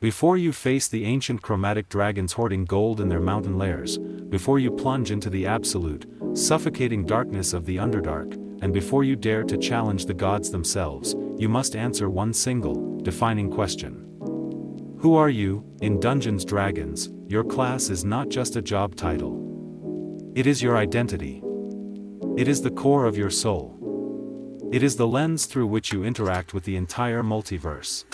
Before you face the ancient chromatic dragons hoarding gold in their mountain lairs, before you plunge into the absolute, suffocating darkness of the Underdark, and before you dare to challenge the gods themselves, you must answer one single, defining question. Who are you? In Dungeons & Dragons, your class is not just a job title. It is your identity. It is the core of your soul. It is the lens through which you interact with the entire multiverse.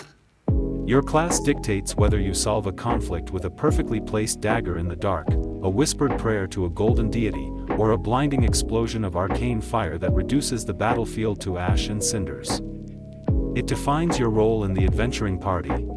Your class dictates whether you solve a conflict with a perfectly placed dagger in the dark, a whispered prayer to a golden deity, or a blinding explosion of arcane fire that reduces the battlefield to ash and cinders. It defines your role in the adventuring party,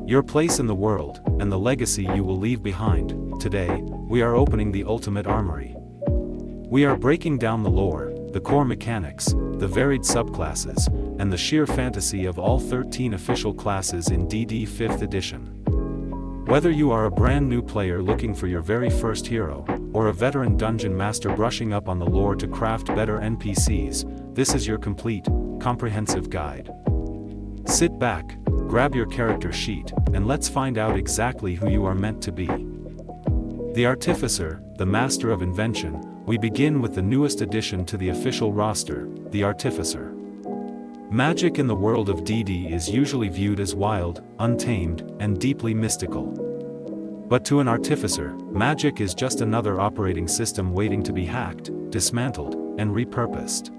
your place in the world, and the legacy you will leave behind. Today, we are opening the Ultimate Armory. We are breaking down the lore, the core mechanics, the varied subclasses, and the sheer fantasy of all 13 official classes in DD 5th edition. Whether you are a brand new player looking for your very first hero, or a veteran dungeon master brushing up on the lore to craft better NPCs, this is your complete, comprehensive guide. Sit back, grab your character sheet, and let's find out exactly who you are meant to be. The Artificer, the master of invention. We begin with the newest addition to the official roster, the Artificer. Magic in the world of DD is usually viewed as wild, untamed, and deeply mystical. But to an Artificer, magic is just another operating system waiting to be hacked, dismantled, and repurposed.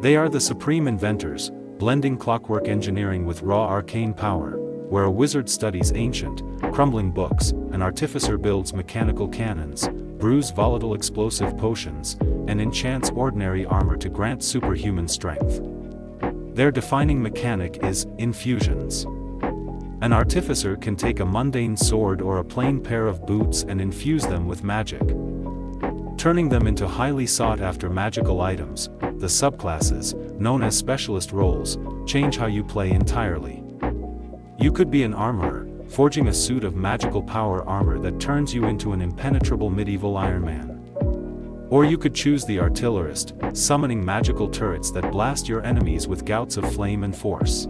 They are the supreme inventors, blending clockwork engineering with raw arcane power. Where a wizard studies ancient, crumbling books, an artificer builds mechanical cannons, brews volatile explosive potions, and enchants ordinary armor to grant superhuman strength. Their defining mechanic is infusions. An artificer can take a mundane sword or a plain pair of boots and infuse them with magic, turning them into highly sought-after magical items. The subclasses, known as specialist roles, change how you play entirely. You could be an armorer, forging a suit of magical power armor that turns you into an impenetrable medieval Iron Man. Or you could choose the artillerist, summoning magical turrets that blast your enemies with gouts of flame and force.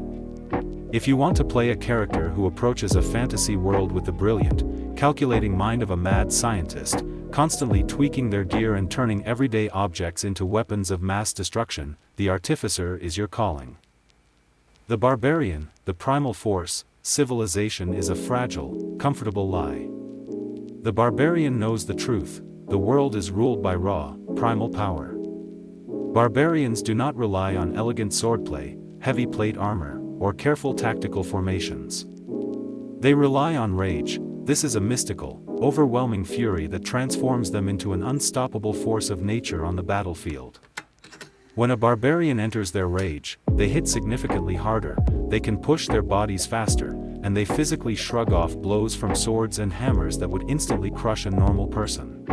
If you want to play a character who approaches a fantasy world with the brilliant, calculating mind of a mad scientist, constantly tweaking their gear and turning everyday objects into weapons of mass destruction, the Artificer is your calling. The Barbarian, the primal force. Civilization is a fragile, comfortable lie. The Barbarian knows the truth. The world is ruled by raw, primal power. Barbarians do not rely on elegant swordplay, heavy plate armor, or careful tactical formations. They rely on rage. This is a mystical, overwhelming fury that transforms them into an unstoppable force of nature on the battlefield. When a barbarian enters their rage, they hit significantly harder, they can push their bodies faster, and they physically shrug off blows from swords and hammers that would instantly crush a normal person.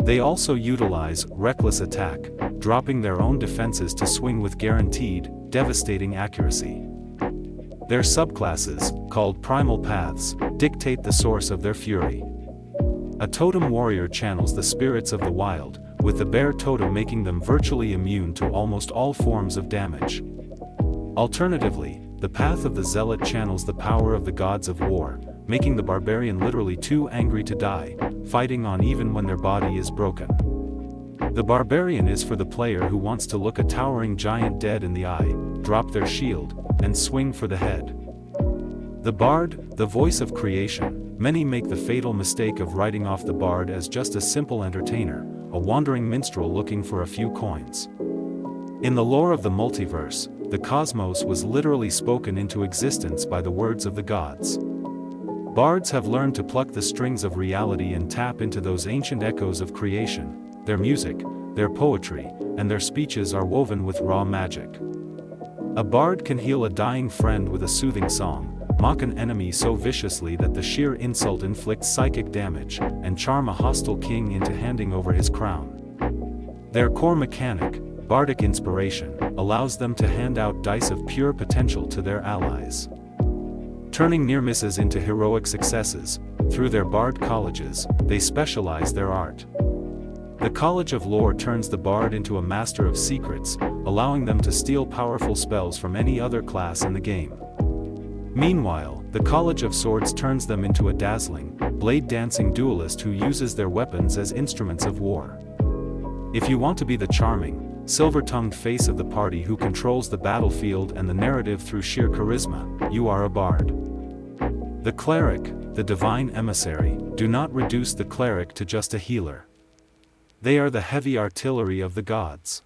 They also utilize reckless attack, dropping their own defenses to swing with guaranteed, devastating accuracy. Their subclasses, called primal paths, dictate the source of their fury. A totem warrior channels the spirits of the wild, with the bear totem making them virtually immune to almost all forms of damage. Alternatively, the path of the zealot channels the power of the gods of war, making the barbarian literally too angry to die, fighting on even when their body is broken. The barbarian is for the player who wants to look a towering giant dead in the eye, drop their shield, and swing for the head. The bard, the voice of creation. Many make the fatal mistake of writing off the bard as just a simple entertainer, a wandering minstrel looking for a few coins. In the lore of the multiverse, the cosmos was literally spoken into existence by the words of the gods. Bards have learned to pluck the strings of reality and tap into those ancient echoes of creation. Their music, their poetry, and their speeches are woven with raw magic. A bard can heal a dying friend with a soothing song, mock an enemy so viciously that the sheer insult inflicts psychic damage, and charm a hostile king into handing over his crown. Their core mechanic, bardic inspiration, allows them to hand out dice of pure potential to their allies, turning near misses into heroic successes. Through their bard colleges, they specialize their art. The College of Lore turns the bard into a master of secrets, allowing them to steal powerful spells from any other class in the game. Meanwhile, The College of Swords turns them into a dazzling, blade-dancing duelist who uses their weapons as instruments of war. If you want to be the charming, silver-tongued face of the party who controls the battlefield and the narrative through sheer charisma, you are a bard. The cleric, the divine emissary, do not reduce the cleric to just a healer. They are the heavy artillery of the gods.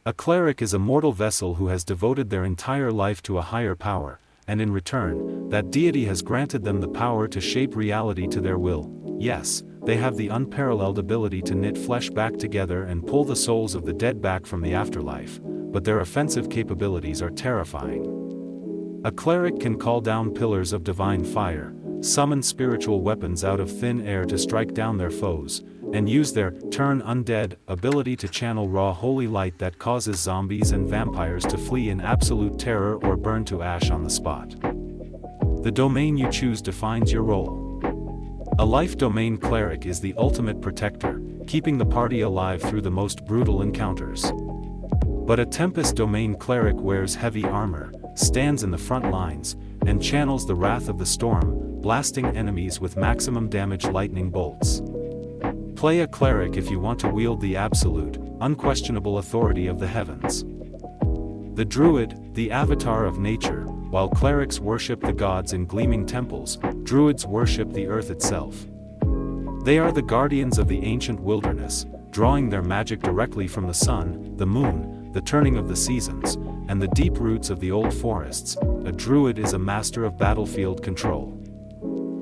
A cleric is a mortal vessel who has devoted their entire life to a higher power, and in return, that deity has granted them the power to shape reality to their will. Yes, they have the unparalleled ability to knit flesh back together and pull the souls of the dead back from the afterlife, but their offensive capabilities are terrifying. A cleric can call down pillars of divine fire, summon spiritual weapons out of thin air to strike down their foes, and use their turn undead ability to channel raw holy light that causes zombies and vampires to flee in absolute terror or burn to ash on the spot. The domain you choose defines your role. A life domain cleric is the ultimate protector, keeping the party alive through the most brutal encounters. But a Tempest domain cleric wears heavy armor, stands in the front lines, and channels the wrath of the storm, blasting enemies with maximum damage lightning bolts. Play a cleric if you want to wield the absolute, unquestionable authority of the heavens. The druid, the avatar of nature, while clerics worship the gods in gleaming temples, druids worship the earth itself. They are the guardians of the ancient wilderness, drawing their magic directly from the sun, the moon, the turning of the seasons, and the deep roots of the old forests. A druid is a master of battlefield control.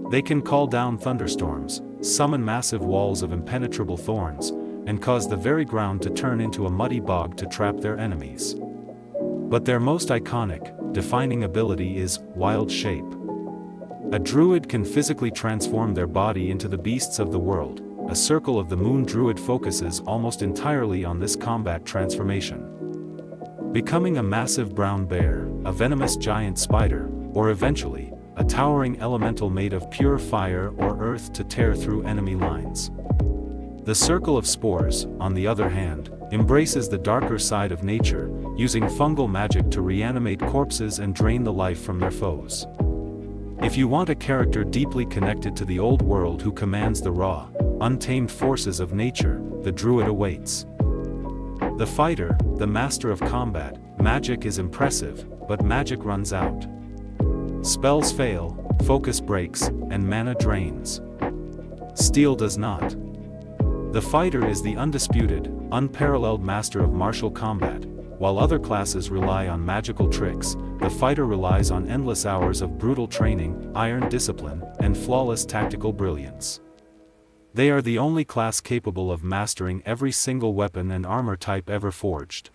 They can call down thunderstorms, summon massive walls of impenetrable thorns, and cause the very ground to turn into a muddy bog to trap their enemies. But their most iconic, defining ability is wild shape. A druid can physically transform their body into the beasts of the world. A Circle of the Moon druid focuses almost entirely on this combat transformation. Becoming a massive brown bear, a venomous giant spider, or eventually, a towering elemental made of pure fire or earth to tear through enemy lines. The Circle of Spores, on the other hand, embraces the darker side of nature, using fungal magic to reanimate corpses and drain the life from their foes. If you want a character deeply connected to the old world who commands the raw, untamed forces of nature, the druid awaits. The fighter, the master of combat, magic is impressive, but magic runs out. Spells fail, focus breaks, and mana drains. Steel does not. The fighter is the undisputed, unparalleled master of martial combat. While other classes rely on magical tricks, the fighter relies on endless hours of brutal training, iron discipline, and flawless tactical brilliance. They are the only class capable of mastering every single weapon and armor type ever forged.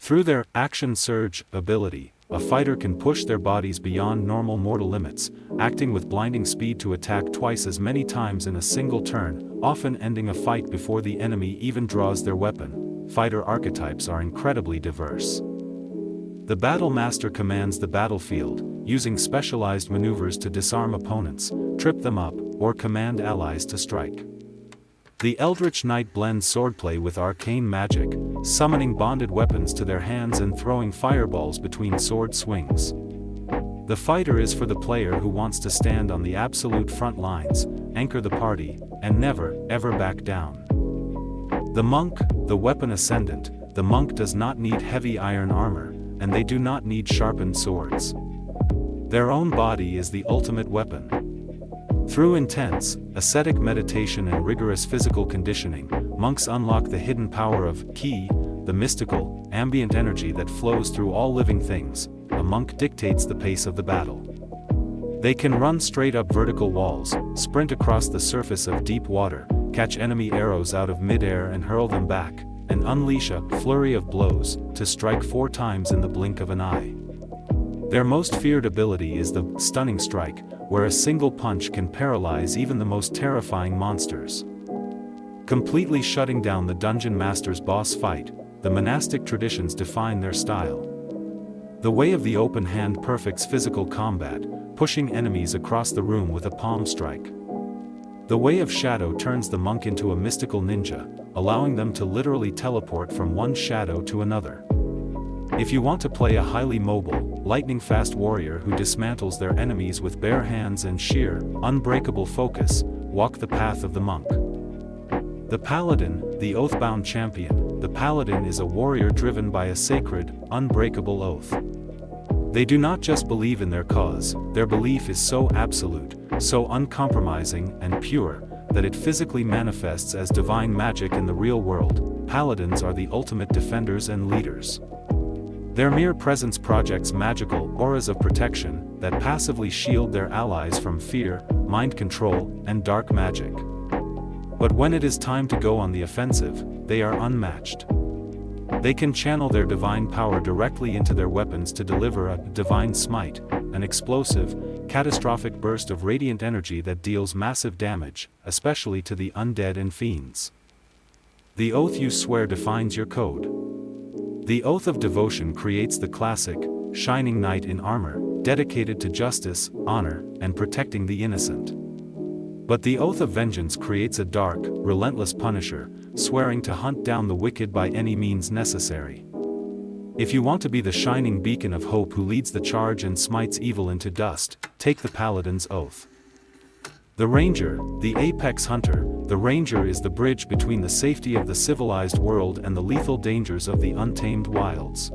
Through their action surge ability, a fighter can push their bodies beyond normal mortal limits, acting with blinding speed to attack twice as many times in a single turn, often ending a fight before the enemy even draws their weapon. Fighter archetypes are incredibly diverse. The Battle Master commands the battlefield, using specialized maneuvers to disarm opponents, trip them up, or command allies to strike. The Eldritch Knight blends swordplay with arcane magic, summoning bonded weapons to their hands and throwing fireballs between sword swings. The fighter is for the player who wants to stand on the absolute front lines, anchor the party, and never, ever back down. The monk, the weapon ascendant, the monk does not need heavy iron armor, and they do not need sharpened swords. Their own body is the ultimate weapon. Through intense, ascetic meditation and rigorous physical conditioning, monks unlock the hidden power of Ki, the mystical, ambient energy that flows through all living things. A monk dictates the pace of the battle. They can run straight up vertical walls, sprint across the surface of deep water, catch enemy arrows out of midair and hurl them back, and unleash a flurry of blows to strike 4 times in the blink of an eye. Their most feared ability is the Stunning Strike, where a single punch can paralyze even the most terrifying monsters. Completely shutting down the Dungeon Master's boss fight, the monastic traditions define their style. The Way of the Open Hand perfects physical combat, pushing enemies across the room with a palm strike. The Way of Shadow turns the monk into a mystical ninja, allowing them to literally teleport from one shadow to another. If you want to play a highly mobile, lightning-fast warrior who dismantles their enemies with bare hands and sheer, unbreakable focus, walk the path of the monk. The Paladin, the oath-bound champion. The Paladin is a warrior driven by a sacred, unbreakable oath. They do not just believe in their cause, their belief is so absolute, so uncompromising and pure, that it physically manifests as divine magic in the real world. Paladins are the ultimate defenders and leaders. Their mere presence projects magical auras of protection that passively shield their allies from fear, mind control, and dark magic. But when it is time to go on the offensive, they are unmatched. They can channel their divine power directly into their weapons to deliver a divine smite, an explosive, catastrophic burst of radiant energy that deals massive damage, especially to the undead and fiends. The oath you swear defines your code. The oath of devotion creates the classic, shining knight in armor, dedicated to justice, honor, and protecting the innocent. But the oath of vengeance creates a dark, relentless punisher, swearing to hunt down the wicked by any means necessary. If you want to be the shining beacon of hope who leads the charge and smites evil into dust, take the Paladin's oath. The Ranger, the apex hunter. The Ranger is the bridge between the safety of the civilized world and the lethal dangers of the untamed wilds.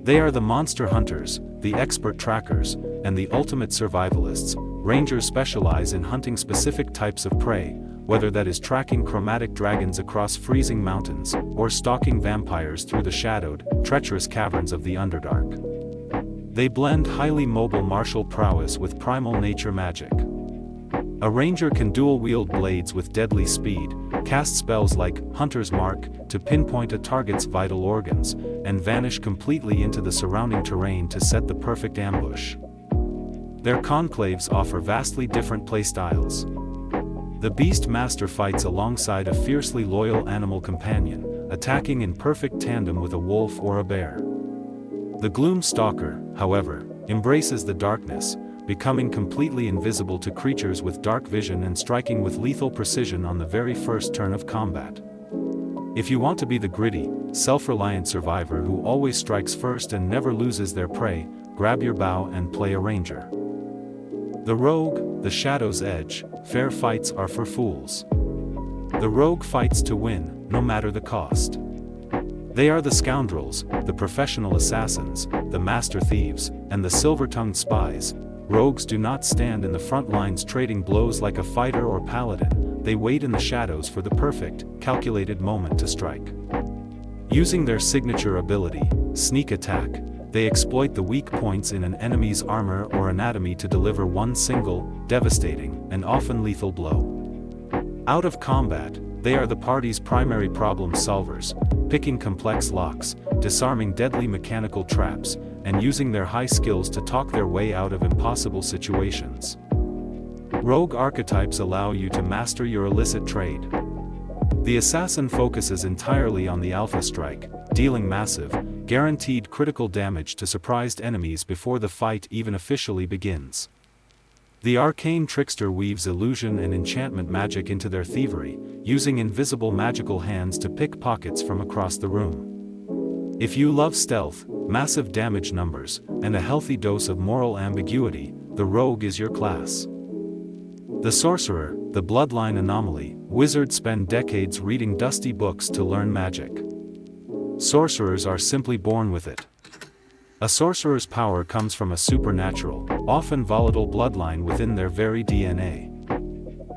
They are the monster hunters, the expert trackers, and the ultimate survivalists. Rangers specialize in hunting specific types of prey, whether that is tracking chromatic dragons across freezing mountains, or stalking vampires through the shadowed, treacherous caverns of the Underdark. They blend highly mobile martial prowess with primal nature magic. A ranger can dual-wield blades with deadly speed, cast spells like Hunter's Mark to pinpoint a target's vital organs, and vanish completely into the surrounding terrain to set the perfect ambush. Their conclaves offer vastly different playstyles. The Beast Master fights alongside a fiercely loyal animal companion, attacking in perfect tandem with a wolf or a bear. The Gloom Stalker, however, embraces the darkness, becoming completely invisible to creatures with dark vision and striking with lethal precision on the very first turn of combat. If you want to be the gritty, self-reliant survivor who always strikes first and never loses their prey, grab your bow and play a ranger. The Rogue, the Shadow's Edge. Fair fights are for fools. The Rogue fights to win, no matter the cost. They are the scoundrels, the professional assassins, the master thieves, and the silver-tongued spies. Rogues do not stand in the front lines trading blows like a fighter or paladin. They wait in the shadows for the perfect, calculated moment to strike. Using their signature ability, Sneak Attack, they exploit the weak points in an enemy's armor or anatomy to deliver one single, devastating, and often lethal blow. Out of combat, they are the party's primary problem solvers, picking complex locks, disarming deadly mechanical traps, and using their high skills to talk their way out of impossible situations. Rogue archetypes allow you to master your illicit trade. The assassin focuses entirely on the alpha strike, dealing massive, guaranteed critical damage to surprised enemies before the fight even officially begins. The arcane trickster weaves illusion and enchantment magic into their thievery, using invisible magical hands to pick pockets from across the room. If you love stealth, massive damage numbers, and a healthy dose of moral ambiguity, the Rogue is your class. The Sorcerer, the bloodline anomaly. Wizards spend decades reading dusty books to learn magic. Sorcerers are simply born with it. A sorcerer's power comes from a supernatural, often volatile bloodline within their very DNA.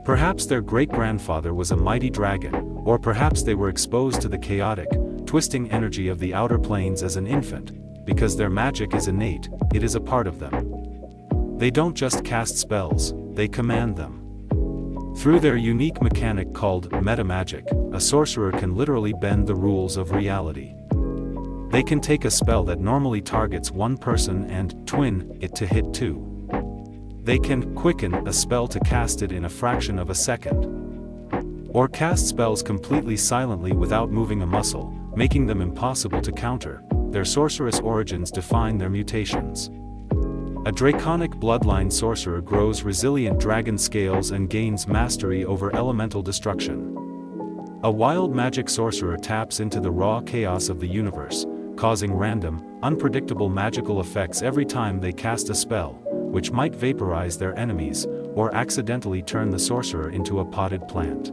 Perhaps their great-grandfather was a mighty dragon, or perhaps they were exposed to the chaotic, twisting energy of the outer planes as an infant. Because their magic is innate, it is a part of them. They don't just cast spells, they command them. Through their unique mechanic called metamagic, a sorcerer can literally bend the rules of reality. They can take a spell that normally targets one person and twin it to hit two. They can quicken a spell to cast it in a fraction of a second. Or cast spells completely silently without moving a muscle, making them impossible to counter. Their sorcerous origins define their mutations. A draconic bloodline sorcerer grows resilient dragon scales and gains mastery over elemental destruction. A wild magic sorcerer taps into the raw chaos of the universe, causing random, unpredictable magical effects every time they cast a spell, which might vaporize their enemies, or accidentally turn the sorcerer into a potted plant.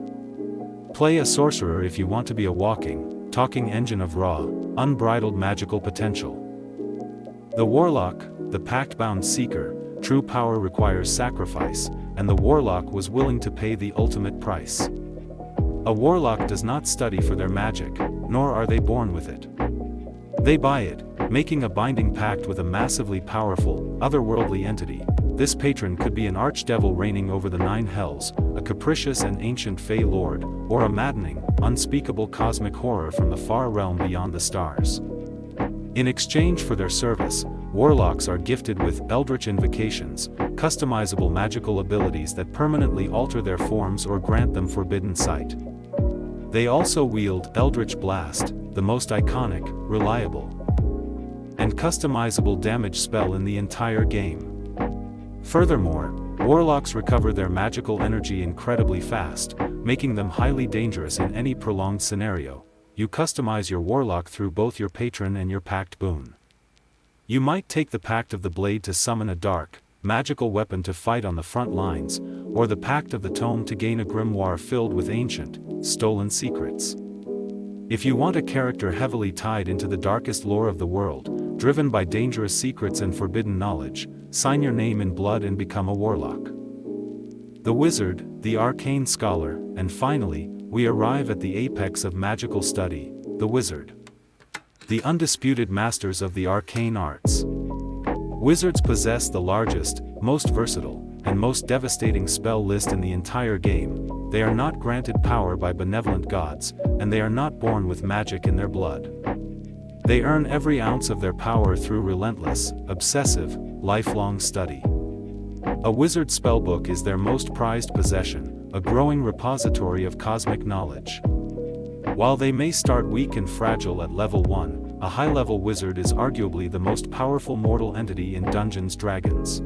Play a sorcerer if you want to be a walking, talking engine of raw, unbridled magical potential. The warlock, the pact-bound seeker, true power requires sacrifice, and the warlock was willing to pay the ultimate price. A warlock does not study for their magic, nor are they born with it. They buy it, making a binding pact with a massively powerful, otherworldly entity. This patron could be an archdevil reigning over the nine hells, a capricious and ancient fey lord, or a maddening, unspeakable cosmic horror from the far realm beyond the stars. In exchange for their service, warlocks are gifted with eldritch invocations, customizable magical abilities that permanently alter their forms or grant them forbidden sight. They also wield Eldritch Blast, the most iconic, reliable, and customizable damage spell in the entire game. Furthermore, warlocks recover their magical energy incredibly fast, making them highly dangerous in any prolonged scenario. You customize your warlock through both your patron and your pact boon. You might take the Pact of the Blade to summon a dark, magical weapon to fight on the front lines, or the Pact of the Tome to gain a grimoire filled with ancient, stolen secrets. If you want a character heavily tied into the darkest lore of the world, driven by dangerous secrets and forbidden knowledge, sign your name in blood and become a warlock. The wizard, the arcane scholar, and finally, we arrive at the apex of magical study, the wizard. The undisputed masters of the arcane arts. Wizards possess the largest, most versatile, and most devastating spell list in the entire game. They are not granted power by benevolent gods, and they are not born with magic in their blood. They earn every ounce of their power through relentless, obsessive, lifelong study. A wizard spellbook is their most prized possession, a growing repository of cosmic knowledge. While they may start weak and fragile at level 1, a high-level wizard is arguably the most powerful mortal entity in Dungeons & Dragons.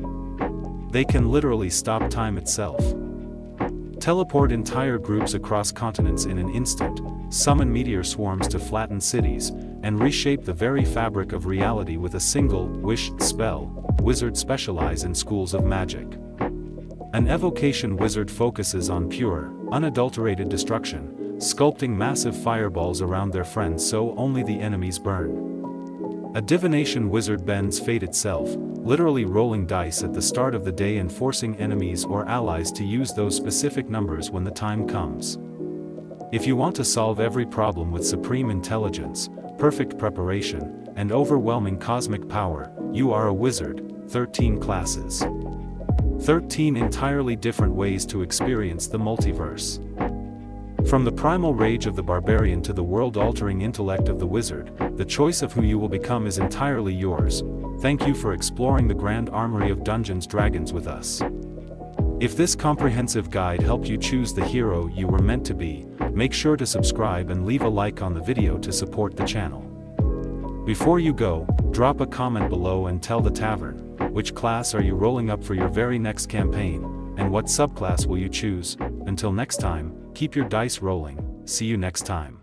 They can literally stop time itself, teleport entire groups across continents in an instant, summon meteor swarms to flatten cities, and reshape the very fabric of reality with a single, wished spell. Wizards specialize in schools of magic. An evocation wizard focuses on pure, unadulterated destruction, sculpting massive fireballs around their friends so only the enemies burn. A divination wizard bends fate itself, literally rolling dice at the start of the day and forcing enemies or allies to use those specific numbers when the time comes. If you want to solve every problem with supreme intelligence, perfect preparation, and overwhelming cosmic power, you are a wizard. 13 classes. 13 entirely different ways to experience the multiverse. From the primal rage of the barbarian to the world-altering intellect of the wizard, the choice of who you will become is entirely yours. Thank you for exploring the grand armory of Dungeons & Dragons with us. If this comprehensive guide helped you choose the hero you were meant to be, make sure to subscribe and leave a like on the video to support the channel. Before you go, drop a comment below and tell the tavern, which class are you rolling up for your very next campaign, and what subclass will you choose. Until next time, keep your dice rolling. See you next time.